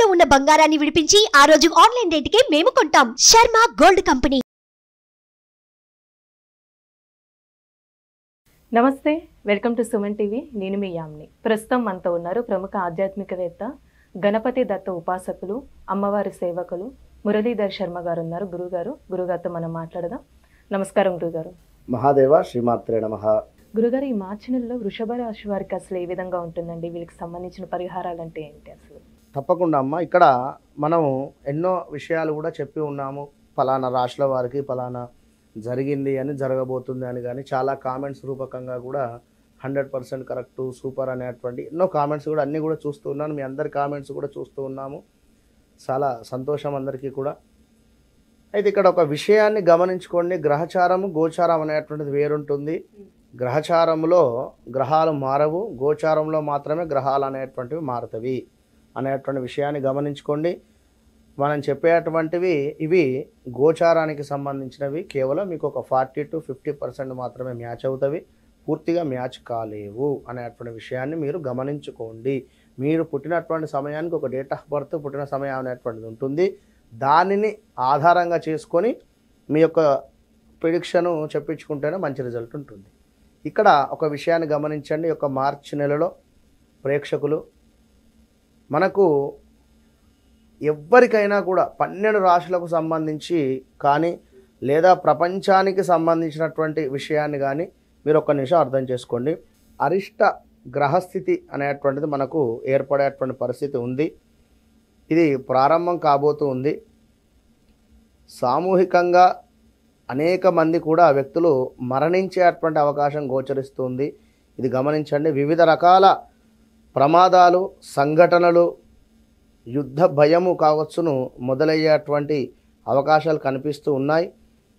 తాకట్టులో ఉన్న బంగారాన్ని విడిపించి ఆ రోజు ఆన్లైన్ రేటుకే మేము కొంటాం. Sharma gold company. నమస్తే, వెల్కమ్ టు సుమన్ టీవీ. నేను మీ యామ్ని. ప్రస్తుతం మనతో ఉన్నారు ప్రముఖ ఆధ్యాత్మికవేత్త, గణపతి దత్త ఉపాసకులు, అమ్మవారి సేవకులు మురళీధర్ శర్మ గారు ఉన్నారు. గురుగారితో మనం మాట్లాడదాం. నమస్కారం గురుగారు. మహాదేవ శ్రీమాత్రే నమః. గురుగారు, ఈ మార్చి నెలలో వృషభ రాశి వారికి అసలు ఏ విధంగా ఉంటుందండి? వీళ్ళకి సంబంధించిన పరిహారాలు అంటే ఏంటి అసలు? తప్పకుండా అమ్మ, ఇక్కడ మనం ఎన్నో విషయాలు కూడా చెప్పి ఉన్నాము. ఫలానా రాశుల వారికి ఫలానా జరిగింది అని, జరగబోతుంది అని, కానీ చాలా కామెంట్స్ రూపకంగా కూడా 100% కరెక్టు, సూపర్ అనేటువంటి ఎన్నో కామెంట్స్ కూడా అన్నీ కూడా చూస్తూ ఉన్నాను. మీ అందరి కామెంట్స్ కూడా చూస్తూ ఉన్నాము. చాలా సంతోషం అందరికీ కూడా. అయితే ఇక్కడ ఒక విషయాన్ని గమనించుకోండి. గ్రహచారము గోచారం అనేటువంటిది వేరుంటుంది. గ్రహచారంలో గ్రహాలు మారవు, గోచారంలో మాత్రమే గ్రహాలు అనేటువంటివి మారుతవి అనేటువంటి విషయాన్ని గమనించుకోండి. మనం చెప్పేటువంటివి ఇవి గోచారానికి సంబంధించినవి. కేవలం మీకు ఒక 40 to 50% మాత్రమే మ్యాచ్ అవుతవి, పూర్తిగా మ్యాచ్ కాలేవు అనేటువంటి విషయాన్ని మీరు గమనించుకోండి. మీరు పుట్టినటువంటి సమయానికి ఒక డేట్ ఆఫ్ బర్త్, పుట్టిన సమయం అనేటువంటిది ఉంటుంది. దానిని ఆధారంగా చేసుకొని మీ యొక్క ప్రిడిక్షను చెప్పించుకుంటేనే మంచి రిజల్ట్ ఉంటుంది. ఇక్కడ ఒక విషయాన్ని గమనించండి. యొక్క మార్చి నెలలో ప్రేక్షకులు, మనకు ఎవ్వరికైనా కూడా 12 రాశులకు సంబంధించి కానీ, లేదా ప్రపంచానికి సంబంధించినటువంటి విషయాన్ని కానీ మీరు ఒక్క నిమిషం అర్థం చేసుకోండి. అరిష్ట గ్రహస్థితి అనేటువంటిది మనకు ఏర్పడేటువంటి పరిస్థితి ఉంది. ఇది ప్రారంభం కాబోతూ ఉంది. సామూహికంగా అనేక మంది కూడా వ్యక్తులు మరణించేటువంటి అవకాశం గోచరిస్తుంది. ఇది గమనించండి. వివిధ రకాల ప్రమాదాలు, సంఘటనలు, యుద్ధ భయము కావచ్చును మొదలయ్యేటువంటి అవకాశాలు కనిపిస్తూ ఉన్నాయి.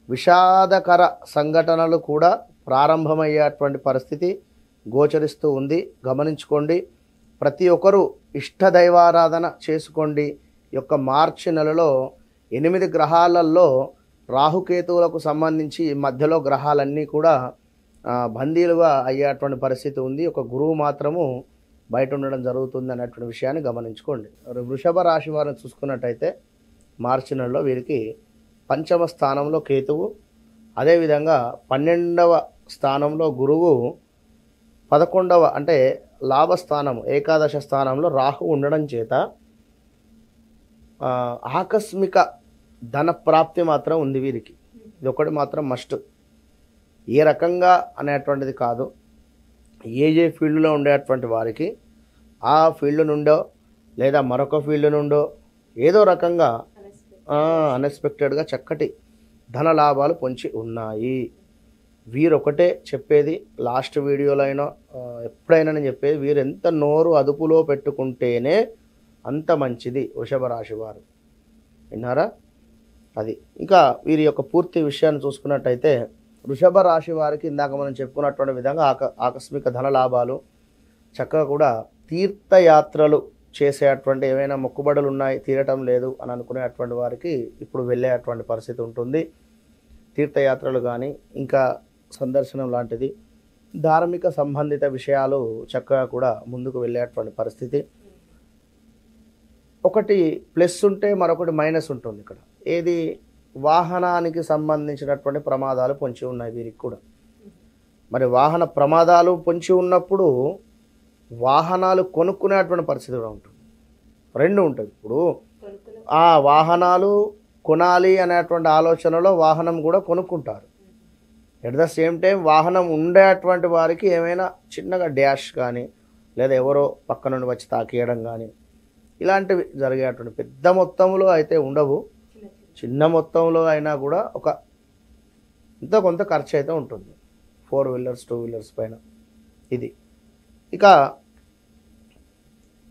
విషాదకర సంఘటనలు కూడా ప్రారంభమయ్యేటువంటి పరిస్థితి గోచరిస్తూ ఉంది. గమనించుకోండి. ప్రతి ఒక్కరూ ఇష్టదైవారాధన చేసుకోండి. యొక్క మార్చి నెలలో 8 గ్రహాలలో రాహుకేతువులకు సంబంధించి మధ్యలో గ్రహాలన్నీ కూడా బందీలుగా అయ్యేటువంటి పరిస్థితి ఉంది. ఒక గురువు మాత్రము బయట ఉండడం జరుగుతుంది అనేటువంటి విషయాన్ని గమనించుకోండి. వృషభ రాశి వారిని చూసుకున్నట్టయితే మార్చి నెలలో వీరికి 5వ స్థానంలో కేతువు, అదేవిధంగా 12వ స్థానంలో గురువు, 11వ అంటే లాభస్థానం ఏకాదశ స్థానంలో రాహు ఉండడం చేత ఆకస్మిక ధన ప్రాప్తి మాత్రం ఉంది వీరికి. ఇది ఒకటి మాత్రం మస్ట్. ఏ రకంగా అనేటువంటిది కాదు, ఏ ఫీల్డ్లో ఉండేటువంటి వారికి ఆ ఫీల్డ్ నుండో లేదా మరొక ఫీల్డ్ నుండో ఏదో రకంగా అన్ఎక్స్పెక్టెడ్గా చక్కటి ధన లాభాలు పొంచి ఉన్నాయి. వీరొకటే చెప్పేది, లాస్ట్ వీడియోలో అయినా ఎప్పుడైనా నేను చెప్పేది, వీరు ఎంత నోరు అదుపులో పెట్టుకుంటేనే అంత మంచిది వృషభ రాశి వారు. విన్నారా? అది. ఇంకా వీరి యొక్క పూర్తి విషయాన్ని చూసుకున్నట్టయితే వృషభ రాశి వారికి ఇందాక మనం చెప్పుకున్నటువంటి విధంగా ఆకస్మిక ధన లాభాలు, చక్కగా కూడా తీర్థయాత్రలు చేసేటువంటి, ఏమైనా మొక్కుబడులు ఉన్నాయి తీరటం లేదు అని అనుకునేటువంటి వారికి ఇప్పుడు వెళ్ళేటువంటి పరిస్థితి ఉంటుంది. తీర్థయాత్రలు కానీ, ఇంకా సందర్శనం లాంటిది, ధార్మిక సంబంధిత విషయాలు చక్కగా కూడా ముందుకు వెళ్ళేటువంటి పరిస్థితి. ఒకటి ప్లస్ ఉంటే మరొకటి మైనస్ ఉంటుంది. ఇక్కడ ఏది? వాహనానికి సంబంధించినటువంటి ప్రమాదాలు పొంచి ఉన్నాయి వీరికి కూడా. మరి వాహన ప్రమాదాలు పొంచి ఉన్నప్పుడు వాహనాలు కొనుక్కునేటువంటి పరిస్థితి కూడా ఉంటుంది. రెండు ఉంటుంది. ఇప్పుడు ఆ వాహనాలు కొనాలి అనేటువంటి ఆలోచనలో వాహనం కూడా కొనుక్కుంటారు. ఎట్ ద సేమ్ టైం వాహనం ఉండేటువంటి వారికి ఏమైనా చిన్నగా డ్యాష్ కానీ, లేదా ఎవరో పక్క నుండి వచ్చి తాకేయడం కానీ, ఇలాంటివి జరిగేటువంటి పెద్ద మొత్తంలో అయితే ఉండవు. చిన్న మొత్తంలో అయినా కూడా ఒక ఇంత కొంత ఖర్చు అయితే ఉంటుంది. 4 వీలర్స్ 2 వీలర్స్ పైన ఇది. ఇక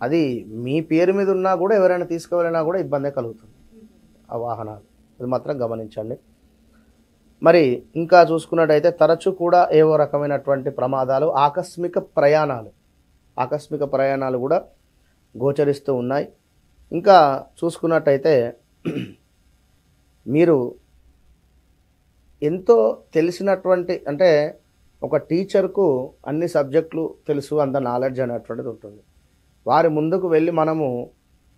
అది మీ పేరు మీద ఉన్నా కూడా ఎవరైనా తీసుకువెళ్ళినా కూడా ఇబ్బందే కలుగుతుంది ఆ వాహనాలు. అది మాత్రం గమనించండి. మరి ఇంకా చూసుకున్నట్టయితే తరచూ కూడా ఏవో రకమైనటువంటి ప్రమాదాలు, ఆకస్మిక ప్రయాణాలు కూడా గోచరిస్తూ ఉన్నాయి. ఇంకా చూసుకున్నట్టయితే మీరు ఎంతో తెలిసినటువంటి, అంటే ఒక టీచర్కు అన్ని సబ్జెక్టులు తెలుసు, అంత నాలెడ్జ్ అనేటువంటిది ఉంటుంది. వారి ముందుకు వెళ్ళి మనము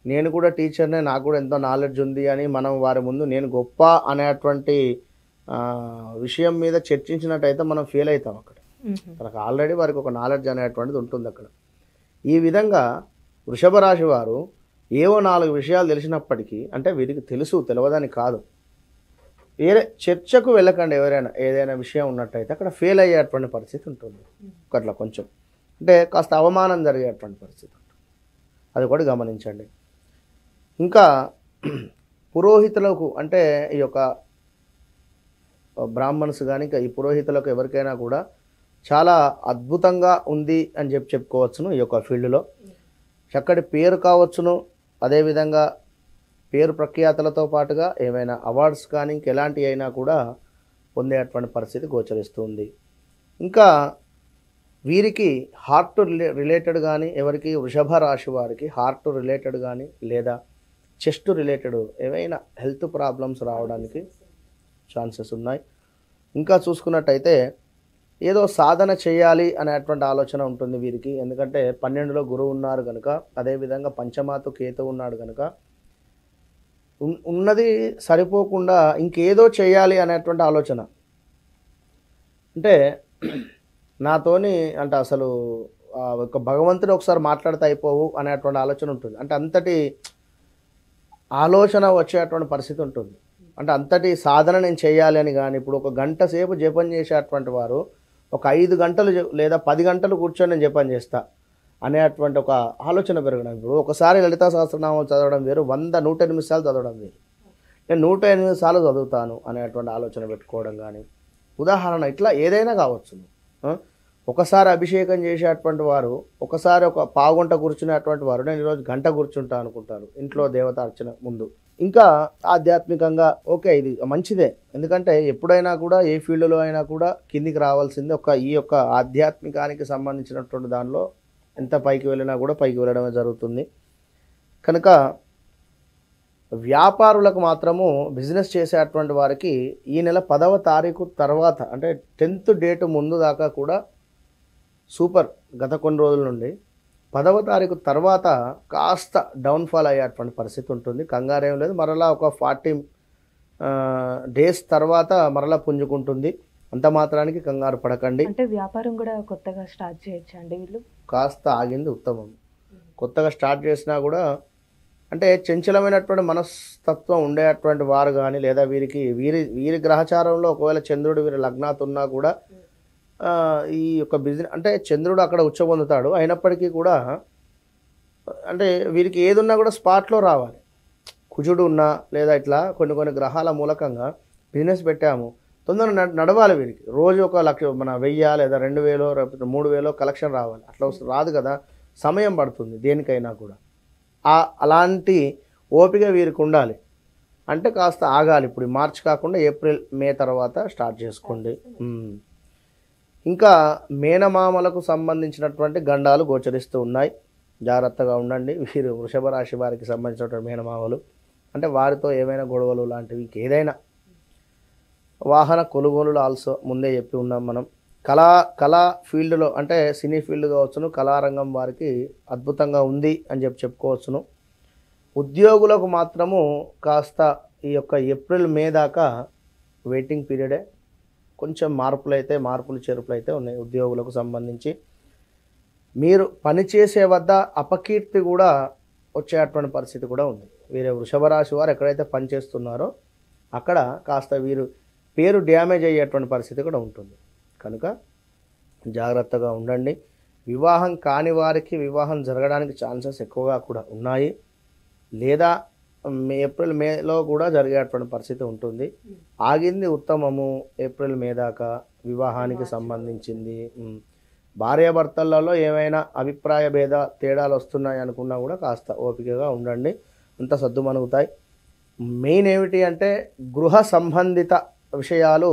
నేను కూడా టీచర్నే, నాకు కూడా ఎంతో నాలెడ్జ్ ఉంది అని మనం వారి ముందు నేను గొప్ప అనేటువంటి విషయం మీద చర్చించినట్టయితే మనం ఫెయిల్ అవుతాం అక్కడ. మనకు ఆల్రెడీ వారికి ఒక నాలెడ్జ్ అనేటువంటిది ఉంటుంది అక్కడ. ఈ విధంగా వృషభ రాశి వారు ఏవో 4 విషయాలు తెలిసినప్పటికీ, అంటే వీరికి తెలుసు తెలియదని కాదు, వేరే చర్చకు వెళ్ళకండి. ఎవరైనా ఏదైనా విషయం ఉన్నట్టయితే అక్కడ ఫెయిల్ అయ్యేటువంటి పరిస్థితి ఉంటుంది. అట్లా కొంచెం అంటే కాస్త అవమానం జరిగేటువంటి పరిస్థితి ఉంటుంది. అది కూడా గమనించండి. ఇంకా పురోహితులకు, అంటే ఈ యొక్క బ్రాహ్మణ్స్ కానీ ఇంకా ఈ పురోహితులకు ఎవరికైనా కూడా చాలా అద్భుతంగా ఉంది అని చెప్పుకోవచ్చును. ఈ యొక్క ఫీల్డ్లో చక్కటి పేరు కావచ్చును, అదేవిధంగా పేరు ప్రఖ్యాతలతో పాటుగా ఏమైనా అవార్డ్స్ కానీ ఇంకెలాంటివి అయినా కూడా పొందేటువంటి పరిస్థితి గోచరిస్తుంది. ఇంకా వీరికి హార్ట్ రిలేటెడ్ కానీ, ఎవరికి వృషభ రాశి వారికి హార్ట్ రిలేటెడ్ కానీ లేదా చెస్ట్ రిలేటెడ్ ఏవైనా హెల్త్ ప్రాబ్లమ్స్ రావడానికి ఛాన్సెస్ ఉన్నాయి. ఇంకా చూసుకున్నట్టయితే ఏదో సాధన చేయాలి అనేటువంటి ఆలోచన ఉంటుంది వీరికి. ఎందుకంటే 12లో గురువు ఉన్నారు కనుక, అదేవిధంగా పంచమాతో కేతు ఉన్నాడు కనుక ఉన్నది సరిపోకుండా ఇంకేదో చేయాలి అనేటువంటి ఆలోచన. అంటే నాతోని అంటే అసలు ఒక భగవంతుడు ఒకసారి మాట్లాడితే అయిపోవు అనేటువంటి ఆలోచన ఉంటుంది. అంటే అంతటి ఆలోచన వచ్చేటువంటి పరిస్థితి ఉంటుంది. అంటే అంతటి సాధన నేను చేయాలి అని. కానీ ఇప్పుడు ఒక గంట సేపు జపం చేసేటువంటి వారు ఒక 5 గంటలు లేదా 10 గంటలు కూర్చొని నేను జపం చేస్తా అనేటువంటి ఒక ఆలోచన పెరగడం. ఇప్పుడు ఒకసారి లలితా సహస్రనామాలు చదవడం వేరు, 100-108 సార్లు చదవడం వేరు. నేను 108 సార్లు చదువుతాను అనేటువంటి ఆలోచన పెట్టుకోవడం కానీ, ఉదాహరణ ఇట్లా ఏదైనా కావచ్చు. ఒకసారి అభిషేకం చేసేటువంటి వారు ఒకసారి ఒక పావుగంట కూర్చునేటువంటి వారు నేను ఈరోజు గంట కూర్చుంటా అనుకుంటారు ఇంట్లో దేవత అర్చన ముందు. ఇంకా ఆధ్యాత్మికంగా ఓకే, ఇది మంచిదే. ఎందుకంటే ఎప్పుడైనా కూడా ఏ ఫీల్డ్లో అయినా కూడా కిందికి రావాల్సింది ఈ యొక్క ఆధ్యాత్మికానికి సంబంధించినటువంటి దానిలో ఎంత పైకి వెళ్ళినా కూడా పైకి వెళ్ళడమే జరుగుతుంది. కనుక వ్యాపారులకు మాత్రము, బిజినెస్ చేసేటువంటి వారికి ఈ నెల 10వ తారీఖు తర్వాత, అంటే 10th డేట్ ముందు దాకా కూడా సూపర్. గత కొన్ని రోజుల నుండి 10వ తారీఖు తర్వాత కాస్త డౌన్ఫాల్ అయ్యేటువంటి పరిస్థితి ఉంటుంది. కంగారేం లేదు, మరలా ఒక 40 డేస్ తర్వాత మరలా పుంజుకుంటుంది. అంత మాత్రానికి కంగారు పడకండి. అంటే వ్యాపారం కూడా కొత్తగా స్టార్ట్ చేయొచ్చా అండి వీళ్ళు? కాస్త ఆగింది ఉత్తమం. కొత్తగా స్టార్ట్ చేసినా కూడా అంటే చంచలమైనటువంటి మనస్తత్వం ఉండేటువంటి వారు కానీ, లేదా వీరి గ్రహచారంలో ఒకవేళ చంద్రుడు వీరి లగ్నాత్ ఉన్నా కూడా ఈ యొక్క బిజినెస్ అంటే చంద్రుడు అక్కడ ఉచ్చ పొందుతాడు. అయినప్పటికీ కూడా అంటే వీరికి ఏది ఉన్నా కూడా స్పాట్లో రావాలి. కుజుడు ఉన్నా లేదా ఇట్లా కొన్ని గ్రహాల మూలకంగా బిజినెస్ పెట్టాము, తొందరగా నడవాలి. వీరికి రోజు ఒక 1,00,000 మన 1000 లేదా 2,000 లేకపోతే 3,000 కలెక్షన్ రావాలి. అట్లా రాదు కదా, సమయం పడుతుంది దేనికైనా కూడా. అలాంటి ఓపిక వీరికి ఉండాలి. అంటే కాస్త ఆగాలి. ఇప్పుడు మార్చ్ కాకుండా ఏప్రిల్ మే తర్వాత స్టార్ట్ చేసుకోండి. ఇంకా మేనమామలకు సంబంధించినటువంటి గండాలు గోచరిస్తూ ఉన్నాయి, జాగ్రత్తగా ఉండండి. వీరు వృషభ రాశి వారికి సంబంధించినటువంటి మేనమామలు అంటే వారితో ఏమైనా గొడవలు లాంటివి ఇంకేదైనా, వాహన కొనుగోలులు ఆల్సో ముందే చెప్పి ఉన్నాం మనం. కళా ఫీల్డ్లో అంటే సినీ ఫీల్డ్ కావచ్చును, కళారంగం వారికి అద్భుతంగా ఉంది అని చెప్పుకోవచ్చును. ఉద్యోగులకు మాత్రము కాస్త ఈ యొక్క ఏప్రిల్ మే దాకా వెయిటింగ్ పీరియడే. కొంచెం మార్పులు చేర్పులు అయితే ఉన్నాయి ఉద్యోగులకు సంబంధించి. మీరు పనిచేసే వద్ద అపకీర్తి కూడా వచ్చేటువంటి పరిస్థితి కూడా ఉంది. వీరు వృషభ రాశి వారు ఎక్కడైతే పనిచేస్తున్నారో అక్కడ కాస్త వీరు పేరు డ్యామేజ్ అయ్యేటువంటి పరిస్థితి కూడా ఉంటుంది. కనుక జాగ్రత్తగా ఉండండి. వివాహం కాని వారికి వివాహం జరగడానికి ఛాన్సెస్ ఎక్కువగా కూడా ఉన్నాయి, లేదా ఏప్రిల్ మేలో కూడా జరిగేటువంటి పరిస్థితి ఉంటుంది. ఆగింది ఉత్తమము ఏప్రిల్ మే దాకా వివాహానికి సంబంధించింది. భార్యాభర్తలలో ఏమైనా అభిప్రాయ భేద తేడాలు వస్తున్నాయి అనుకున్నా కూడా కాస్త ఓపికగా ఉండండి, అంత సద్దుమణుగుతాయి. మెయిన్ ఏమిటి అంటే గృహ సంబంధిత విషయాలు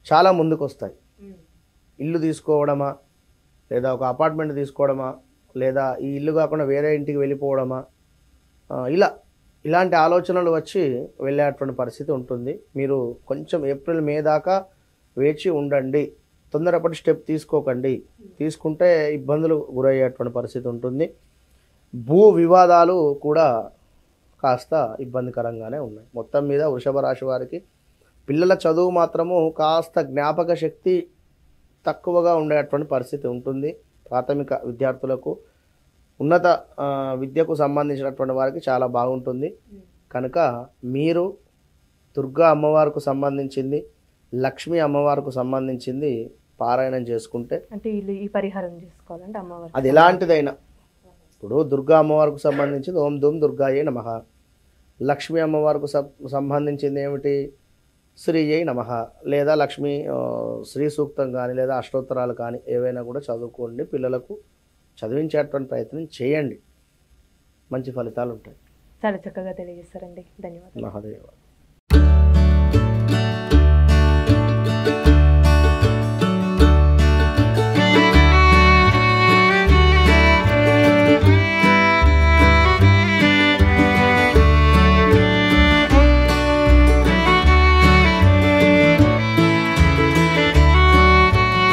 చాలా ముందుకు వస్తాయి. ఇల్లు తీసుకోవడమా, లేదా ఒక అపార్ట్మెంట్ తీసుకోవడమా, లేదా ఈ ఇల్లు కాకుండా వేరే ఇంటికి వెళ్ళిపోవడమా, ఇలాంటి ఆలోచనలు వచ్చి వెళ్ళేటువంటి పరిస్థితి ఉంటుంది. మీరు కొంచెం ఏప్రిల్ మే దాకా వేచి ఉండండి, తొందరపడి స్టెప్ తీసుకోకండి. తీసుకుంటే ఇబ్బందులు గురయ్యేటువంటి పరిస్థితి ఉంటుంది. భూ వివాదాలు కూడా కాస్త ఇబ్బందికరంగానే ఉన్నాయి. మొత్తం మీద వృషభ రాశి వారికి పిల్లల చదువు మాత్రము కాస్త జ్ఞాపక శక్తి తక్కువగా ఉండేటువంటి పరిస్థితి ఉంటుంది. ప్రాథమిక విద్యార్థులకు ఉన్నత విద్యకు సంబంధించినటువంటి వారికి చాలా బాగుంటుంది. కనుక మీరు దుర్గా అమ్మవారికి సంబంధించింది, లక్ష్మీ అమ్మవారికి సంబంధించింది పారాయణం చేసుకుంటే, అంటే ఈ పరిహారం చేసుకోవాలంటే అమ్మవారు అది ఎలాంటిదైనా, ఇప్పుడు దుర్గా అమ్మవారికి సంబంధించింది ఓం దుమ్ దుర్గాయే నమః, లక్ష్మీ అమ్మవారికి సంబంధించింది ఏమిటి శ్రీయై నమః, లేదా లక్ష్మీ శ్రీ సూక్తం కానీ లేదా అష్టోత్తరాలు కానీ ఏవైనా కూడా చదువుకోండి. పిల్లలకు చదివించేటువంటి ప్రయత్నం చేయండి, మంచి ఫలితాలు ఉంటాయి. చాలా చక్కగా తెలియజేస్తారండి. ధన్యవాదాలు. మహాదేవ.